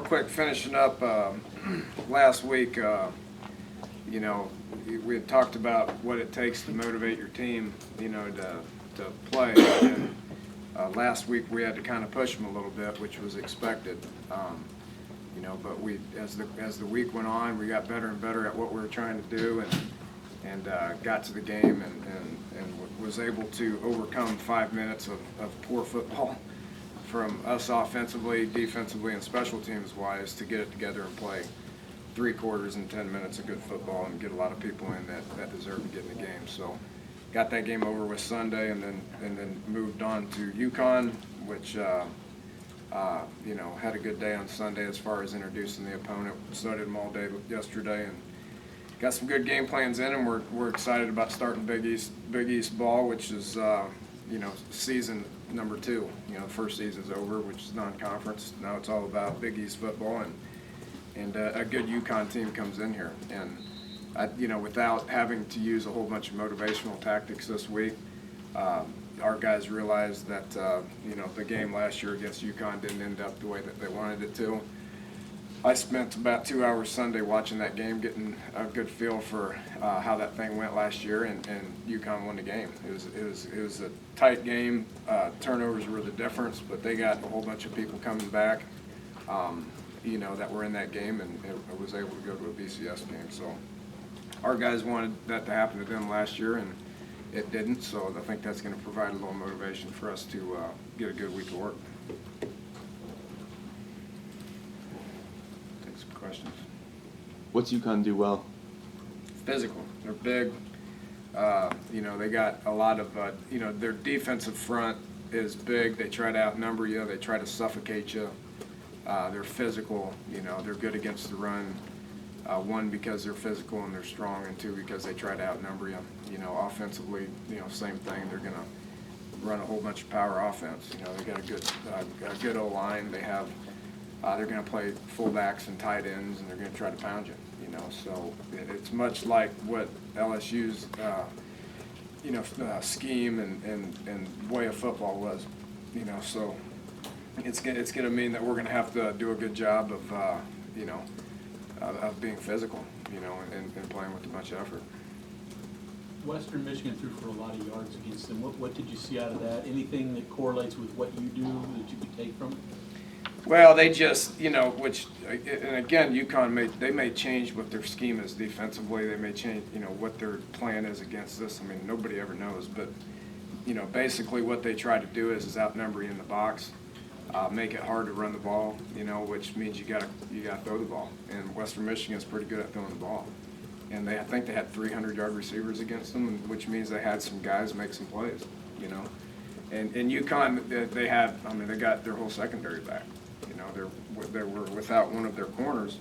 real quick, finishing up last week, you know, we had talked about what it takes to motivate your team, you know, to play. And last week we had to kind of push them a little bit, which was expected. You know, but as the week went on, we got better and better at what we were trying to do, and got to the game and was able to overcome 5 minutes of poor football from us offensively, defensively, and special teams wise to get it together and play 3 quarters and 10 minutes of good football and get a lot of people in that deserve to get in the game. So got that game over with Sunday, and then moved on to UConn, which you know, had a good day on Sunday as far as introducing the opponent. Studied them all day yesterday and got some good game plans in, and we're excited about starting Big East ball, which is you know, season number 2. You know, the first season's over, which is non-conference. Now it's all about Big East football, and a good UConn team comes in here. And you know, without having to use a whole bunch of motivational tactics this week, our guys realized that you know, the game last year against UConn didn't end up the way that they wanted it to. I spent about 2 hours Sunday watching that game, getting a good feel for how that thing went last year, and UConn won the game. It was a tight game. Turnovers were the difference, but they got a whole bunch of people coming back, you know, that were in that game, and it was able to go to a BCS game. So our guys wanted that to happen to them last year, and it didn't. So I think that's going to provide a little motivation for us to get a good week of work. Questions. What's UConn do well? Physical. They're big. You know, they got a lot of, you know, their defensive front is big. They try to outnumber you. They try to suffocate you. They're physical. You know, they're good against the run. 1, because they're physical and they're strong, and 2, because they try to outnumber you. You know, offensively, you know, same thing. They're going to run a whole bunch of power offense. You know, they got a good O-line. They have. They're going to play fullbacks and tight ends, and they're going to try to pound you. You know, so it's much like what LSU's, you know, scheme and way of football was. You know, so it's going to mean that we're going to have to do a good job of, you know, of being physical. You know, and playing with a bunch of effort. Western Michigan threw for a lot of yards against them. What did you see out of that? Anything that correlates with what you do that you could take from it? Well, they just, you know, and again, UConn may change what their scheme is defensively. They may change, you know, what their plan is against this. I mean, nobody ever knows. But, you know, basically what they try to do is outnumber you in the box, make it hard to run the ball, you know, which means you got to throw the ball. And Western Michigan is pretty good at throwing the ball. And I think they had 300-yard receivers against them, which means they had some guys make some plays, you know. And UConn, they got their whole secondary back. You know, they were without one of their corners,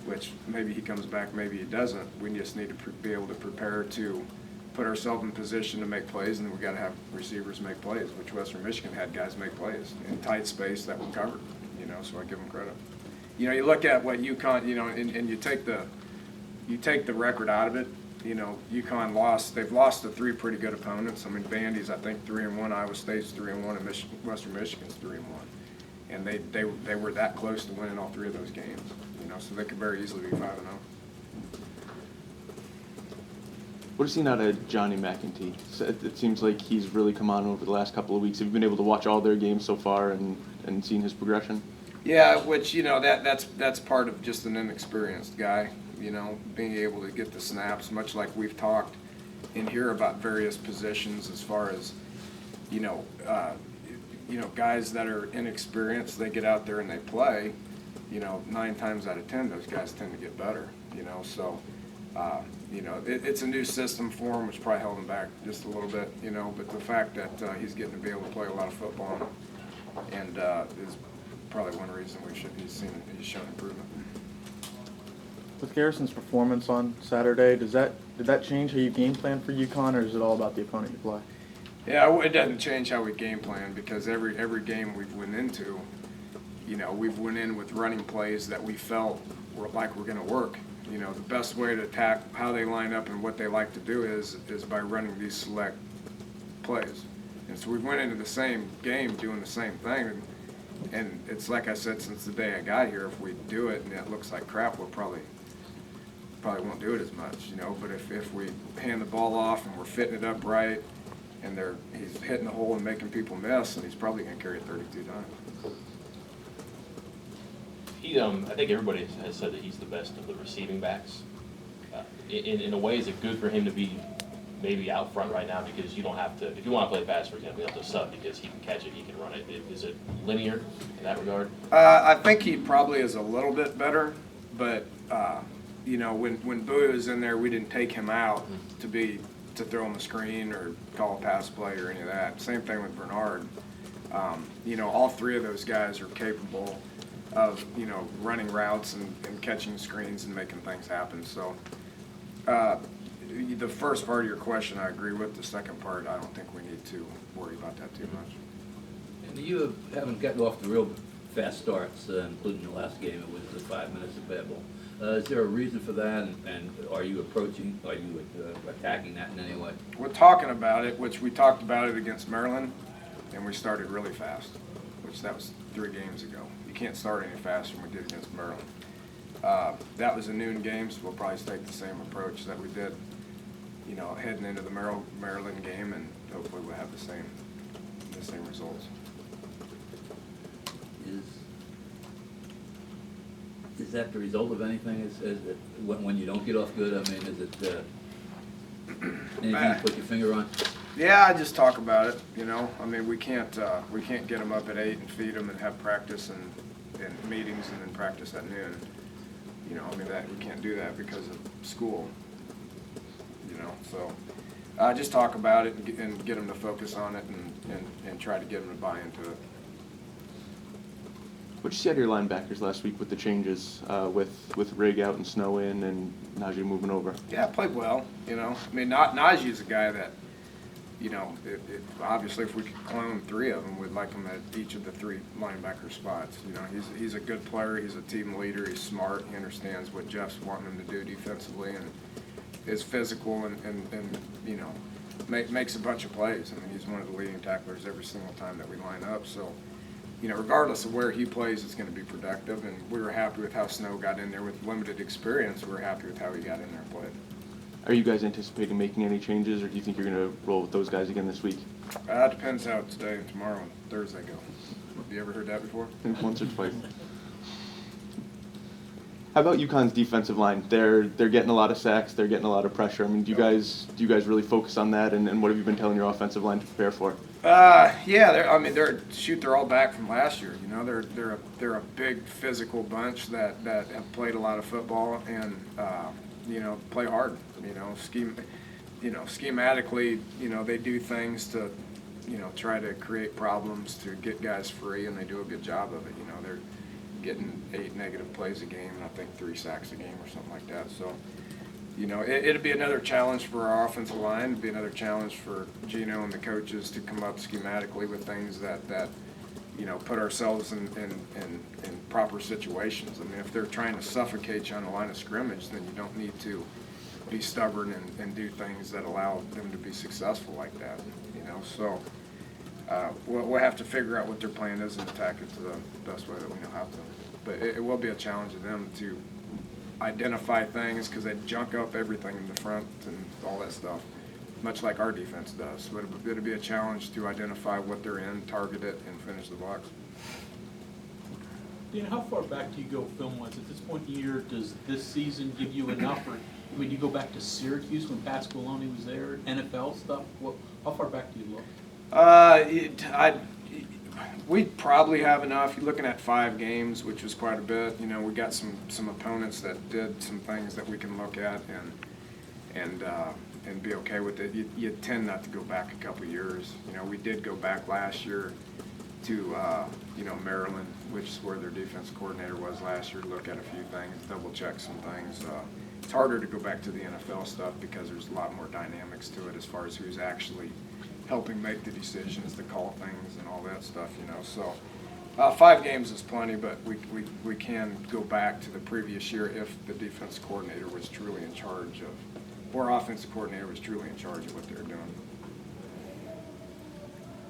which maybe he comes back, maybe he doesn't. We just need to be able to prepare to put ourselves in position to make plays, and then we got to have receivers make plays, which Western Michigan had guys make plays in tight space that were covered. You know, so I give them credit. You know, you look at what UConn, you know, and you take the record out of it. You know, UConn lost. They've lost to 3 pretty good opponents. I mean, Vandy's I think 3-1, Iowa State's 3-1, and Western Michigan's 3-1. And they were that close to winning all 3 of those games, you know, so they could very easily be 5-0. What have you seen out of Johnny McEntee? It seems like he's really come on over the last couple of weeks. Have you been able to watch all their games so far and seen his progression? Yeah, which, you know, that's part of just an inexperienced guy, you know, being able to get the snaps, much like we've talked in here about various positions as far as, you know, guys that are inexperienced, they get out there and they play, you know, 9 times out of 10, those guys tend to get better, you know, so, you know, it's a new system for him, which probably held him back just a little bit, you know, but the fact that he's getting to be able to play a lot of football and is probably one reason he's shown improvement. With Garrison's performance on Saturday, did that change how you game plan for UConn, or is it all about the opponent you play? Yeah, it doesn't change how we game plan, because every game we've went into, you know, we've went in with running plays that we felt were going to work. You know, the best way to attack how they line up and what they like to do is by running these select plays. And so we went into the same game doing the same thing. And, and it's like I said, since the day I got here, if we do it and it looks like crap, we'll probably won't do it as much, you know. But if we hand the ball off and we're fitting it up right, and he's hitting the hole and making people miss, and he's probably going to carry it 32 times. I think everybody has said that he's the best of the receiving backs. In a way, is it good for him to be maybe out front right now, because you don't have to, if you want to play pass, for example, you have to sub because he can catch it, he can run it. Is it linear in that regard? I think he probably is a little bit better, but you know, when Bowie was in there, we didn't take him out to throw him a screen or call a pass play or any of that. Same thing with Bernard. You know, all three of those guys are capable of, you know, running routes and catching screens and making things happen. So the first part of your question, I agree with. The second part, I don't think we need to worry about that too much. And you haven't gotten off the real fast starts, including the last game. It was the 5 minutes of bad ball. Is there a reason for that, and are you attacking that in any way? We're talking about it, which we talked about it against Maryland, and we started really fast, which that was 3 games ago. You can't start any faster than we did against Maryland. That was a noon game, so we'll probably take the same approach that we did, you know, heading into the Maryland game, and hopefully we'll have the same results. Is that the result of anything? Is it when you don't get off good? I mean, is it anything you put your finger on? Yeah, I just talk about it. You know, I mean, we can't get them up at 8 and feed them and have practice and meetings and then practice at noon. You know, I mean, that we can't do that because of school. You know, so I just talk about it and get them to focus on it and try to get them to buy into it. What did you see out of your linebackers last week with the changes, with Rig out and Snow in and Najee moving over? Yeah, played well. You know, I mean, Najee's a guy that, you know, obviously if we could clone 3 of them, we'd like him at each of the 3 linebacker spots. You know, he's a good player. He's a team leader. He's smart. He understands what Jeff's wanting him to do defensively, and is physical and you know, makes a bunch of plays. I mean, he's one of the leading tacklers every single time that we line up. So, you know, regardless of where he plays, it's going to be productive. And we were happy with how Snow got in there with limited experience. We were happy with how he got in there and played. Are you guys anticipating making any changes, or do you think you're going to roll with those guys again this week? It depends how today and tomorrow and Thursday go. Have you ever heard that before? I think once or twice. How about UConn's defensive line? They're getting a lot of sacks. They're getting a lot of pressure. I mean, do you guys really focus on that? And what have you been telling your offensive line to prepare for? Yeah, they're all back from last year. You know, they're a big physical bunch that have played a lot of football and you know, play hard. You know, schematically, you know, they do things to, you know, try to create problems to get guys free, and they do a good job of it. You know, they're getting 8 negative plays a game, and I think 3 sacks a game or something like that. So, you know, it'll be another challenge for our offensive line. It'll be another challenge for Gino and the coaches to come up schematically with things that you know, put ourselves in proper situations. I mean, if they're trying to suffocate you on the line of scrimmage, then you don't need to be stubborn and do things that allow them to be successful like that. You know, so we'll have to figure out what their plan is and attack it to the best way that we know how to. But it will be a challenge to them to identify things, because they junk up everything in the front and all that stuff, much like our defense does. So it'll be a challenge to identify what they're in, target it, and finish the box. Dan, how far back do you go film-wise? At this point in the year, does this season give you enough? Or when you go back to Syracuse when Pasqualoni was there, NFL stuff, how far back do you look? We probably have enough. You're looking at 5 games, which was quite a bit. You know, we got some opponents that did some things that we can look at and be okay with it. You tend not to go back a couple years. You know, we did go back last year to you know, Maryland, which is where their defense coordinator was last year, to look at a few things, double check some things. It's harder to go back to the NFL stuff because there's a lot more dynamics to it as far as who's actually helping make the decisions, to call things and all that stuff, you know. So 5 games is plenty, but we can go back to the previous year if the defense coordinator was truly in charge of, or offensive coordinator was truly in charge of what they're doing.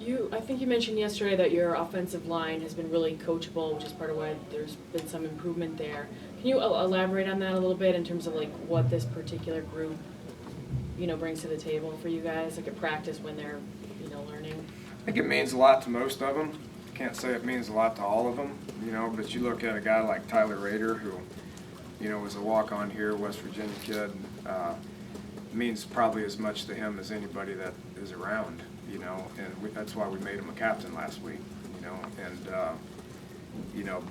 I think you mentioned yesterday that your offensive line has been really coachable, which is part of why there's been some improvement there. Can you elaborate on that a little bit in terms of like what this particular group, brings to the table for you guys, like at practice when they're, learning? I think it means a lot to most of them. Can't say it means a lot to all of them, but you look at a guy like Tyler Rader, who, was a walk-on here, West Virginia kid, means probably as much to him as anybody that is around, and that's why we made him a captain last week, and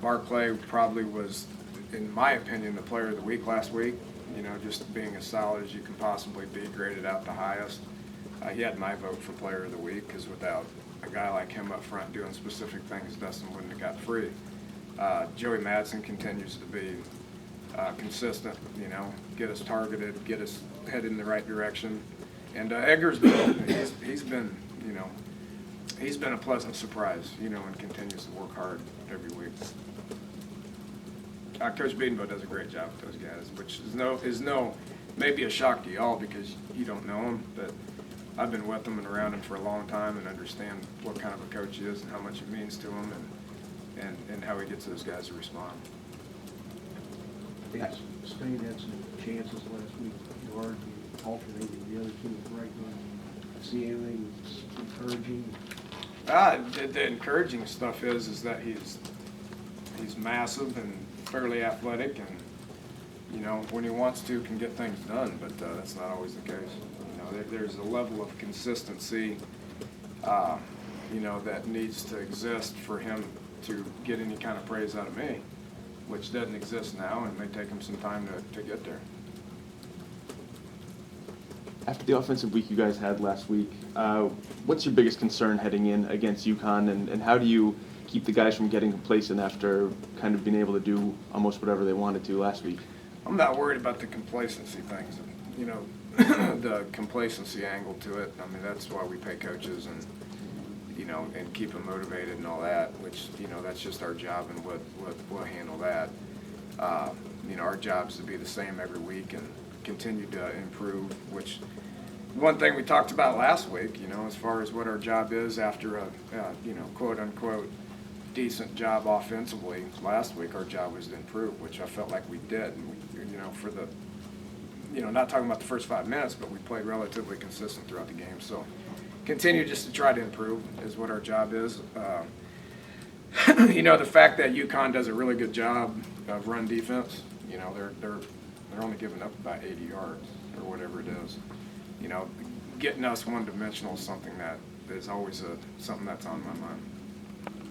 Barclay probably was, in my opinion, the player of the week last week, just being as solid as you can possibly be, graded out the highest. He had my vote for player of the week, because without a guy like him up front doing specific things, Dustin wouldn't have got free. Joey Madsen continues to be consistent, get us targeted, get us head in the right direction. And Edgar's he's been a pleasant surprise, and continues to work hard every week. Coach Bedenbaugh does a great job with those guys, which is maybe a shock to y'all because you don't know him, but I've been with him and around him for a long time and understand what kind of a coach he is and how much it means to him and how he gets those guys to respond. Yes, Spain had some chances last week. You argued alternating the other team right now. See anything encouraging? The encouraging stuff is that he's massive and fairly athletic, and when he wants to, can get things done. But that's not always the case. There's a level of consistency, that needs to exist for him to get any kind of praise out of me, which doesn't exist now, and may take him some time to get there. After the offensive week you guys had last week, what's your biggest concern heading in against UConn, and how do you keep the guys from getting complacent after kind of being able to do almost whatever they wanted to last week? I'm not worried about the complacency things, the complacency angle to it. I mean, that's why we pay coaches and keep them motivated and all that, which, that's just our job, and we'll handle that. Our job is to be the same every week and continue to improve, which one thing we talked about last week, as far as what our job is after a, quote unquote, decent job offensively last week, our job was to improve, which I felt like we did. And for the, not talking about the first 5 minutes, but we played relatively consistent throughout the game. So continue just to try to improve is what our job is. The fact that UConn does a really good job of run defense, they're only giving up about 80 yards or whatever it is. Getting us one-dimensional is something that is always something that's on my mind.